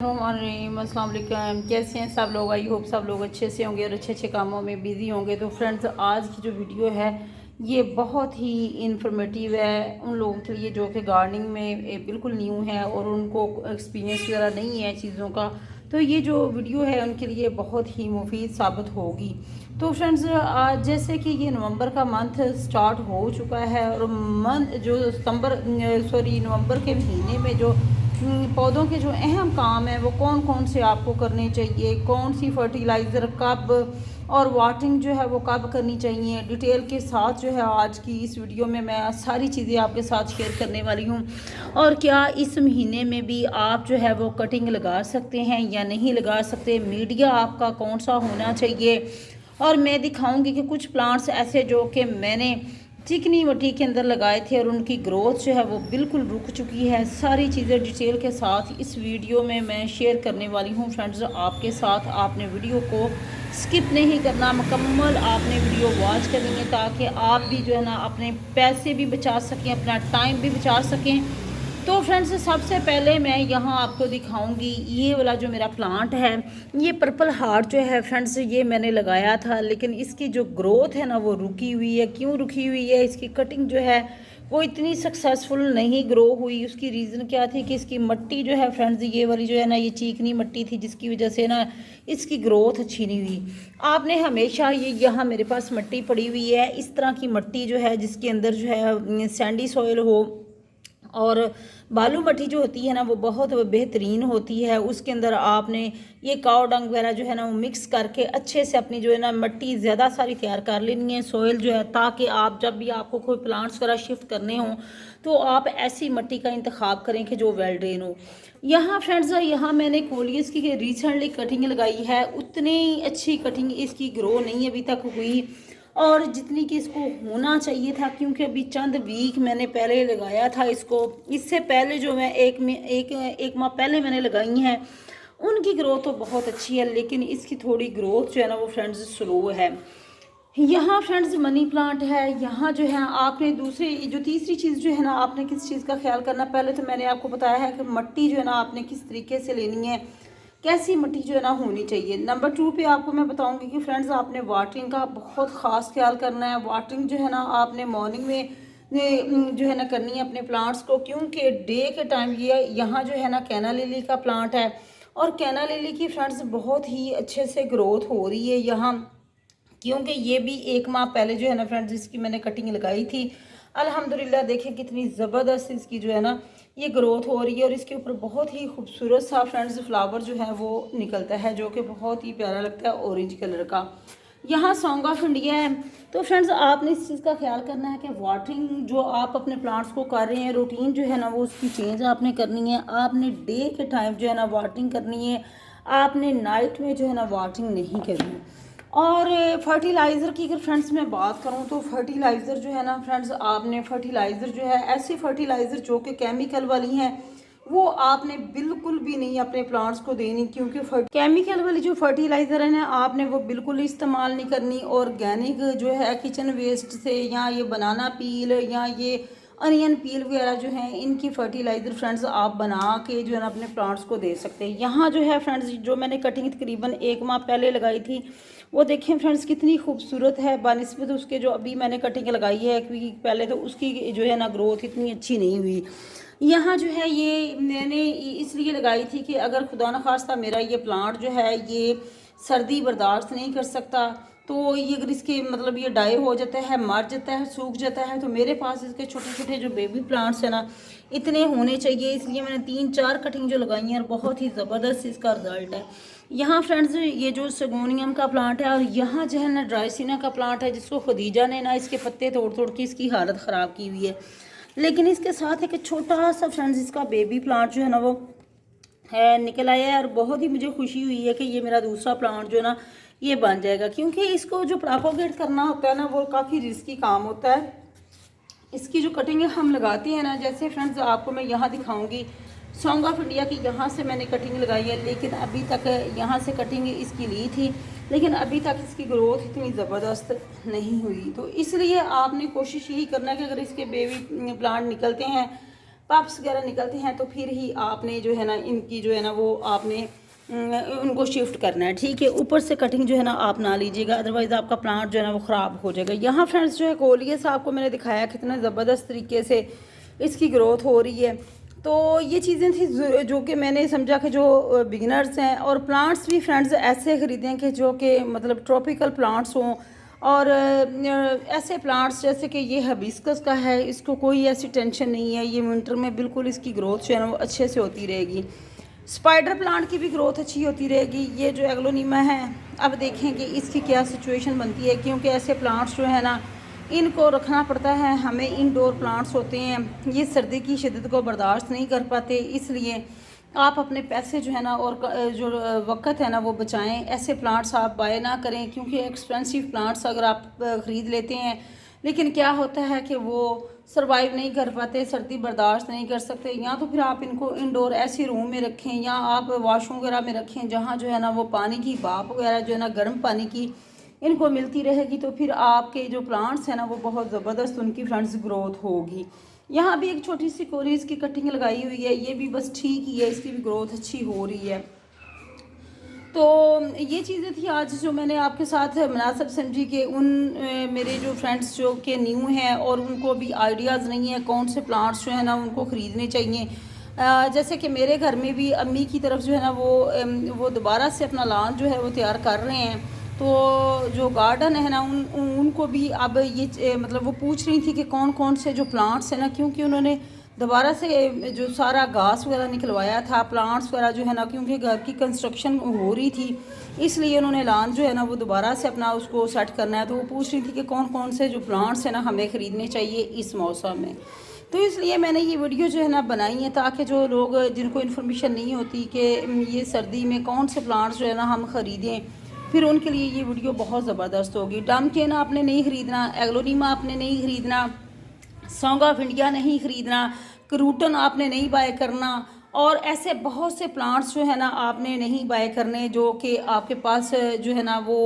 अस्सलाम वालेकुम। कैसे हैं सब लोग? आई होप सब लोग अच्छे से होंगे और अच्छे अच्छे कामों में बिज़ी होंगे। तो फ्रेंड्स, आज की जो वीडियो है ये बहुत ही इंफॉर्मेटिव है उन लोगों के लिए जो कि गार्डनिंग में बिल्कुल न्यू है और उनको एक्सपीरियंस वगैरह नहीं है चीज़ों का। तो ये जो वीडियो है उनके लिए बहुत ही मुफीद साबित होगी। तो फ्रेंड्स, आज जैसे कि ये नवंबर का मंथ स्टार्ट हो चुका है और मंथ जो नवंबर के महीने में जो पौधों के जो अहम काम है वो कौन कौन से आपको करने चाहिए, कौन सी फर्टिलाइज़र कब और वाटरिंग जो है वो कब करनी चाहिए, डिटेल के साथ जो है आज की इस वीडियो में मैं सारी चीज़ें आपके साथ शेयर करने वाली हूँ। और क्या इस महीने में भी आप जो है वो कटिंग लगा सकते हैं या नहीं लगा सकते, मीडिया आपका कौन सा होना चाहिए। और मैं दिखाऊंगी कि कुछ प्लांट्स ऐसे जो कि मैंने चिकनी मिट्टी के अंदर लगाए थे और उनकी ग्रोथ जो है वो बिल्कुल रुक चुकी है। सारी चीज़ें डिटेल के साथ इस वीडियो में मैं शेयर करने वाली हूँ फ्रेंड्स आपके साथ। आपने वीडियो को स्किप नहीं करना, मुकम्मल आपने वीडियो वॉच करनी है ताकि आप भी जो है ना अपने पैसे भी बचा सकें, अपना टाइम भी बचा सकें। तो फ्रेंड्स, सबसे पहले मैं यहाँ आपको दिखाऊंगी ये वाला जो मेरा प्लांट है, ये पर्पल हार्ट जो है फ्रेंड्स, ये मैंने लगाया था लेकिन इसकी जो ग्रोथ है ना वो रुकी हुई है। क्यों रुकी हुई है? इसकी कटिंग जो है वो इतनी सक्सेसफुल नहीं ग्रो हुई। उसकी रीज़न क्या थी कि इसकी मिट्टी जो है फ्रेंड्स, ये वाली जो है ना ये चीकनी मिट्टी थी जिसकी वजह से ना इसकी ग्रोथ अच्छी नहीं हुई। आपने हमेशा ये यहाँ मेरे पास मिट्टी पड़ी हुई है, इस तरह की मिट्टी जो है जिसके अंदर जो है सैंडी सॉइल हो और बालू मिट्टी जो होती है ना वो बहुत बेहतरीन होती है। उसके अंदर आपने ये काव डंग वगैरह जो है ना वो मिक्स करके अच्छे से अपनी जो है ना मिट्टी ज़्यादा सारी तैयार कर लेनी है, सॉइल जो है, ताकि आप जब भी आपको कोई प्लांट्स वगैरह शिफ्ट करने हों तो आप ऐसी मिट्टी का इंतखाब करें कि जो वेल ड्रेन हो। यहाँ फ्रेंड्स, यहाँ मैंने कोलियस की रिसेंटली कटिंग लगाई है, उतनी अच्छी कटिंग इसकी ग्रो नहीं अभी तक हुई और जितनी कि इसको होना चाहिए था, क्योंकि अभी चंद वीक मैंने पहले लगाया था इसको। इससे पहले जो मैं एक माह पहले मैंने लगाई हैं उनकी ग्रोथ तो बहुत अच्छी है, लेकिन इसकी थोड़ी ग्रोथ जो है ना वो फ्रेंड्स स्लो है। यहाँ फ्रेंड्स मनी प्लांट है। यहाँ जो है आपने तीसरी चीज़ जो है ना आपने किस चीज़ का ख्याल करना, पहले तो मैंने आपको बताया है कि मिट्टी जो है ना आपने किस तरीके से लेनी है, कैसी मिट्टी जो है ना होनी चाहिए। नंबर 2 पे आपको मैं बताऊंगी कि फ्रेंड्स आपने वाटरिंग का बहुत ख़ास ख्याल करना है। वाटरिंग जो है ना आपने मॉर्निंग में जो है ना करनी है अपने प्लांट्स को, क्योंकि डे के टाइम ये यहाँ जो है ना कैना लिली का प्लांट है और कैना लिली की फ्रेंड्स बहुत ही अच्छे से ग्रोथ हो रही है यहाँ, क्योंकि ये भी एक माह पहले जो है ना फ्रेंड्स इसकी मैंने कटिंग लगाई थी। अल्हम्दुलिल्लाह देखें कितनी ज़बरदस्त इसकी जो है ना ये ग्रोथ हो रही है और इसके ऊपर बहुत ही खूबसूरत सा फ्रेंड्स फ्लावर जो है वो निकलता है जो कि बहुत ही प्यारा लगता है, ऑरेंज कलर का। यहाँ सॉन्ग ऑफ इंडिया है। तो फ्रेंड्स आपने इस चीज़ का ख्याल करना है कि वाटरिंग जो आप अपने प्लांट्स को कर रहे हैं, रूटीन जो है ना वो उसकी चेंज आपने करनी है। आपने डे के टाइम जो है ना वाटरिंग करनी है, आपने नाइट में जो है ना वाटरिंग नहीं करनी। और फर्टिलाइज़र की अगर फ्रेंड्स मैं बात करूं तो फर्टिलाइज़र जो है ना फ्रेंड्स, आपने फर्टिलाइज़र जो है ऐसी फर्टिलाइज़र जो कि केमिकल वाली हैं वो आपने बिल्कुल भी नहीं अपने प्लांट्स को देनी, क्योंकि केमिकल वाली जो फर्टिलाइज़र है ना आपने वो बिल्कुल इस्तेमाल नहीं करनी। ऑर्गेनिक जो है किचन वेस्ट से या ये बनाना पील या ये अनियन पील वगैरह जो है इनकी फर्टिलाइज़र फ्रेंड्स आप बना के जो है ना अपने प्लांट्स को दे सकते हैं। यहाँ जो है फ्रेंड्स जो मैंने कटिंग तकरीबन एक माह पहले लगाई थी वो देखें फ्रेंड्स कितनी खूबसूरत है बानिस्बत उसके जो अभी मैंने कटिंग लगाई है, क्योंकि पहले तो उसकी जो है ना ग्रोथ इतनी अच्छी नहीं हुई। यहाँ जो है ये मैंने इसलिए लगाई थी कि अगर खुदा न खास्ता मेरा ये प्लांट जो है ये सर्दी बर्दाश्त नहीं कर सकता तो ये अगर इसके मतलब ये डाई हो जाता है, मर जाता है, सूख जाता है, तो मेरे पास इसके छोटे छोटे जो बेबी प्लांट्स हैं ना इतने होने चाहिए। इसलिए मैंने 3-4 कटिंग जो लगाई हैं और बहुत ही ज़बरदस्त इसका रिज़ल्ट है। यहाँ फ्रेंड्स ये जो सेगोनियम का प्लांट है और यहाँ जो है ना ड्राइसिना का प्लांट है जिसको खदीजा ने ना इसके पत्ते तोड़ तोड़ के इसकी हालत ख़राब की हुई है। लेकिन इसके साथ एक छोटा सा फ्रेंड्स इसका बेबी प्लांट जो है ना वो है निकल आया है और बहुत ही मुझे खुशी हुई है कि ये मेरा दूसरा प्लांट जो है ना ये बन जाएगा, क्योंकि इसको जो प्रोपोगेट करना होता है ना वो काफ़ी रिस्की काम होता है। इसकी जो कटिंग हम लगाते हैं ना, जैसे फ्रेंड्स आपको मैं यहाँ दिखाऊंगी सॉन्ग ऑफ इंडिया की यहाँ से मैंने कटिंग लगाई है, लेकिन अभी तक यहाँ से कटिंग इसकी ली थी लेकिन अभी तक इसकी ग्रोथ इतनी ज़बरदस्त नहीं हुई। तो इसलिए आपने कोशिश यही करना है कि अगर इसके बेबी प्लांट निकलते हैं पप्स वगैरह निकलते हैं तो फिर ही आपने जो है ना इनकी जो है ना वो आपने उनको शिफ्ट करना है, ठीक है। ऊपर से कटिंग जो है ना आप ना लीजिएगा, अदरवाइज़ आपका प्लांट जो है ना वो ख़राब हो जाएगा। यहाँ फ्रेंड्स जो है कोलियस आपको मैंने दिखाया कितना ज़बरदस्त तरीके से इसकी ग्रोथ हो रही है। तो ये चीज़ें थी जो कि मैंने समझा कि जो बिगिनर्स हैं, और प्लांट्स भी फ्रेंड्स ऐसे ख़रीदें कि जो कि मतलब ट्रॉपिकल प्लांट्स हों, और ऐसे प्लांट्स जैसे कि ये हबिस्कस का है, इसको कोई ऐसी टेंशन नहीं है, ये विंटर में बिल्कुल इसकी ग्रोथ जो है ना वो अच्छे से होती रहेगी। स्पाइडर प्लांट की भी ग्रोथ अच्छी होती रहेगी। ये जो एग्लोनिमा है, अब देखेंगे इसकी क्या सिचुएशन बनती है, क्योंकि ऐसे प्लांट्स जो है ना इनको रखना पड़ता है हमें। इंडोर प्लांट्स होते हैं, ये सर्दी की शिद्दत को बर्दाश्त नहीं कर पाते, इसलिए आप अपने पैसे जो है ना और जो वक्त है ना वो बचाएं। ऐसे प्लांट्स आप बाय ना करें, क्योंकि एक्सपेंसिव प्लांट्स अगर आप ख़रीद लेते हैं, लेकिन क्या होता है कि वो सरवाइव नहीं कर पाते, सर्दी बर्दाश्त नहीं कर सकते। या तो फिर आप इनको इंडोर ऐसे रूम में रखें, या आप वॉशरूम वगैरह में रखें जहाँ जो है ना वो पानी की भाप वगैरह जो है ना गर्म पानी की इनको मिलती रहेगी, तो फिर आपके जो प्लांट्स हैं ना वो बहुत ज़बरदस्त उनकी फ्रेंड्स ग्रोथ होगी। यहाँ भी एक छोटी सी कोरियस की कटिंग लगाई हुई है, ये भी बस ठीक ही है, इसकी भी ग्रोथ अच्छी हो रही है। तो ये चीज़ें थी आज जो मैंने आपके साथ मुनासिब समझी कि उन मेरे जो फ्रेंड्स जो कि न्यू हैं और उनको भी आइडियाज़ नहीं है कौन से प्लांट्स जो है ना उनको ख़रीदने चाहिए। जैसे कि मेरे घर में भी अम्मी की तरफ जो है ना वो दोबारा से अपना लॉन जो है वो तैयार कर रहे हैं। तो जो गार्डन है ना उनको भी अब ये मतलब वो पूछ रही थी कि कौन कौन से जो प्लांट्स हैं ना, क्योंकि उन्होंने दोबारा से जो सारा घास वगैरह निकलवाया था, प्लांट्स वगैरह जो है ना, क्योंकि घर की कंस्ट्रक्शन हो रही थी, इसलिए उन्होंने लॉन जो है ना वो दोबारा से अपना उसको सेट करना है। तो वो पूछ रही थी कि कौन कौन से जो प्लांट्स हैं ना हमें ख़रीदने चाहिए इस मौसम में। तो इसलिए मैंने ये वीडियो जो है ना बनाई है, ताकि जो लोग जिनको इन्फॉर्मेशन नहीं होती कि ये सर्दी में कौन से प्लांट्स जो है ना हम ख़रीदें, फिर उनके लिए ये वीडियो बहुत ज़बरदस्त होगी। डमकेन आपने नहीं ख़रीदना, एग्लोनिमा आपने नहीं ख़रीदना, सॉन्ग ऑफ इंडिया नहीं ख़रीदना, क्रूटन आपने नहीं बाय करना, और ऐसे बहुत से प्लांट्स जो है ना आपने नहीं बाय करने जो कि आपके पास जो है ना वो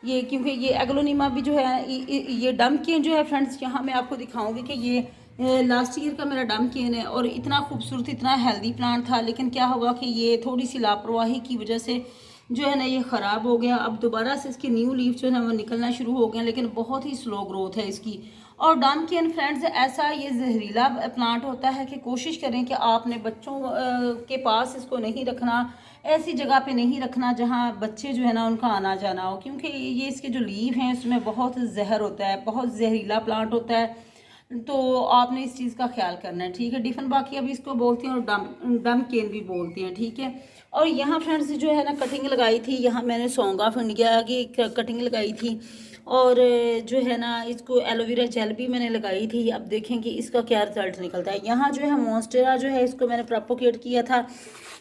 ये, क्योंकि ये एग्लोनिमा भी जो है ये डमकेन जो है फ्रेंड्स, यहाँ मैं आपको दिखाऊंगी कि ये लास्ट ईयर का मेरा डमकेन है, और इतना खूबसूरत इतना हेल्दी प्लांट था, लेकिन क्या हुआ कि ये थोड़ी सी लापरवाही की वजह से जो है ना ये ख़राब हो गया। अब दोबारा से इसके न्यू लीफ जो है वो निकलना शुरू हो गए, लेकिन बहुत ही स्लो ग्रोथ है इसकी। और डमकेन फ्रेंड्स ऐसा ये जहरीला प्लांट होता है कि कोशिश करें कि आपने बच्चों के पास इसको नहीं रखना, ऐसी जगह पे नहीं रखना जहाँ बच्चे जो है ना उनका आना जाना हो, क्योंकि ये इसके जो लीव हैं उसमें बहुत जहर होता है, बहुत जहरीला प्लांट होता है। तो आपने इस चीज़ का ख्याल करना है, ठीक है। डिफन बाकी अभी इसको बोलते हैं, और डमकेन भी बोलते हैं, ठीक है। और यहाँ फ्रेंड्स जो है ना कटिंग लगाई थी, यहाँ मैंने सॉन्ग ऑफ इंडिया की कटिंग लगाई थी, और जो है ना इसको एलोवेरा जेल भी मैंने लगाई थी। अब देखें कि इसका क्या रिजल्ट निकलता है। यहाँ जो है मॉन्स्टेरा जो है इसको मैंने प्रोपोगेट किया था,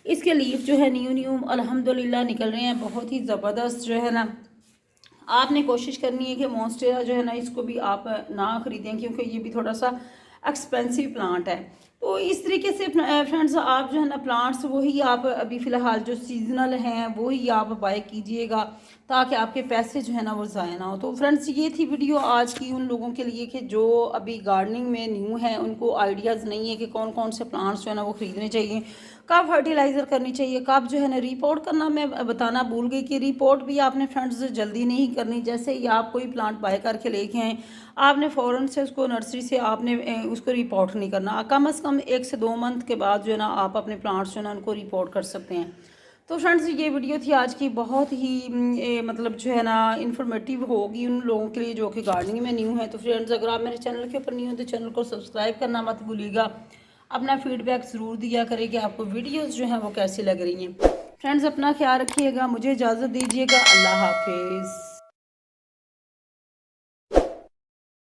इसके लीफ जो है न्यू अल्हम्दुलिल्लाह निकल रहे हैं, बहुत ही ज़बरदस्त जो है ना। आपने कोशिश करनी है कि मॉन्स्टेरा जो है ना इसको भी आप ना ख़रीदें, क्योंकि ये भी थोड़ा सा एक्सपेंसिव प्लांट है। तो इस तरीके से फ्रेंड्स आप जो है ना प्लांट्स वही आप अभी फ़िलहाल जो सीजनल हैं वही आप बाय कीजिएगा, ताकि आपके पैसे जो है ना वो ज़ाया ना हो। तो फ्रेंड्स ये थी वीडियो आज की उन लोगों के लिए कि जो अभी गार्डनिंग में न्यू है, उनको आइडियाज़ नहीं है कि कौन कौन से प्लांट्स जो है ना वो ख़रीदने चाहिए, कब फर्टिलाइज़र करनी चाहिए, कब जो है ना रिपोर्ट करना। मैं बताना भूल गई कि रिपोर्ट भी आपने फ्रेंड्स जल्दी नहीं करनी। जैसे ही आप कोई प्लांट बाय करके लेके आएँ, आपने फ़ौरन से उसको नर्सरी से आपने उसको रिपोर्ट नहीं करना। कम से कम 1 से 2 मंथ के बाद जो है ना आप अपने प्लांट्स जो है ना उनको रिपोर्ट कर सकते हैं। तो फ्रेंड्स ये वीडियो थी आज की, बहुत ही मतलब जो है ना इन्फॉर्मेटिव होगी उन लोगों के लिए जो कि गार्डनिंग में न्यू है। तो फ्रेंड्स अगर आप मेरे चैनल के ऊपर न्यू हो तो चैनल को सब्सक्राइब करना मत भूलिएगा। अपना फीडबैक ज़रूर दिया करें कि आपको वीडियोस जो हैं वो कैसी लग रही हैं। फ्रेंड्स अपना ख्याल रखिएगा, मुझे इजाज़त दीजिएगा, अल्लाह हाफिज़।